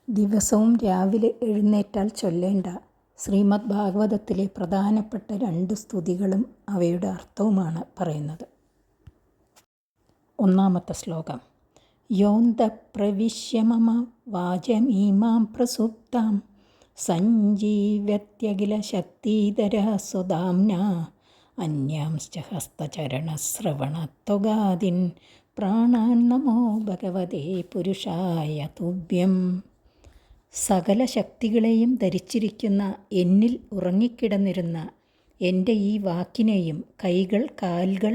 ദിവസവും രാവിലെ എഴുന്നേറ്റാൽ ചൊല്ലേണ്ട ശ്രീമദ് ഭാഗവതത്തിലെ പ്രധാനപ്പെട്ട 2 സ്തുതികളും അവയുടെ അർത്ഥവുമാണ് പറയുന്നത്. 1-ാമത്തെ ശ്ലോകം. യോന്തഃ പ്രവിശ്യ മമ വാചമീമാം പ്രസുപ്താം സഞ്ജീവത്യഖില ശക്തിധരഃ സ്വധാംനാ അന്യാംശ്ച ഹസ്തചരണശ്രവണത്വഗാദീൻ പ്രാണാൻ നമോ ഭഗവതേ പുരുഷായ തുഭ്യം. സകല ശക്തികളെയും ധരിച്ചിരിക്കുന്ന എന്നിൽ ഉറങ്ങിക്കിടന്നിരുന്ന എൻ്റെ ഈ വാക്കിനെയും കൈകൾ, കാലുകൾ,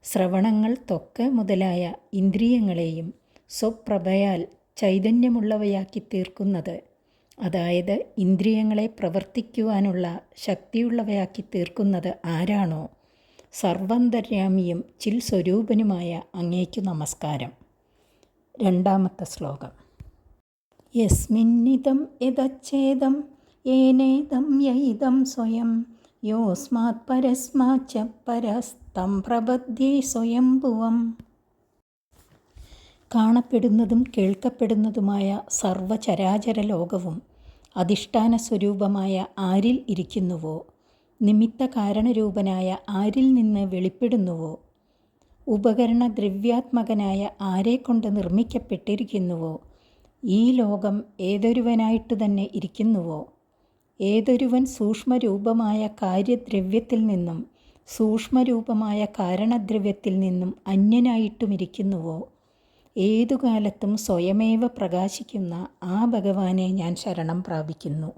ശ്രവണങ്ങൾ, ത്വക്ക് മുതലായ ഇന്ദ്രിയങ്ങളെയും സ്വപ്രഭയാൽ ചൈതന്യമുള്ളവയാക്കി തീർക്കുന്നത്, അതായത് ഇന്ദ്രിയങ്ങളെ പ്രവർത്തിക്കുവാനുള്ള ശക്തിയുള്ളവയാക്കി തീർക്കുന്നത് ആരാണോ, സർവാന്തര്യാമിയും ചിൽ സ്വരൂപനുമായ അങ്ങേക്കു നമസ്കാരം. 2-ാമത്തെ ശ്ലോകം. യസ്മിന്നിദം യദച്ഛേദം യേനേദം യൈദം സ്വയം യോസ്മാത് പരസ്മാച്ച പരസ്തം പ്രപദ്യേ സ്വയംഭുവം. കാണപ്പെടുന്നതും കേൾക്കപ്പെടുന്നതുമായ സർവചരാചര ലോകവും അധിഷ്ഠാന സ്വരൂപമായ ആരിൽ ഇരിക്കുന്നുവോ, നിമിത്ത കാരണരൂപനായ ആരിൽ നിന്ന് വെളിപ്പെടുന്നുവോ, ഉപകരണ ദ്രവ്യാത്മകനായ ആരെക്കൊണ്ട് നിർമ്മിക്കപ്പെട്ടിരിക്കുന്നുവോ, ഈ ലോകം ഏതൊരുവനായിട്ടു തന്നെ ഇരിക്കുന്നുവോ, ഏതൊരുവൻ സൂക്ഷ്മരൂപമായ കാര്യദ്രവ്യത്തിൽ നിന്നും സൂക്ഷ്മരൂപമായ കാരണദ്രവ്യത്തിൽ നിന്നും അന്യനായിട്ടുമിരിക്കുന്നുവോ, ഏതുകാലത്തും സ്വയമേവ പ്രകാശിക്കുന്ന ആ ഭഗവാനെ ഞാൻ ശരണം പ്രാപിക്കുന്നു.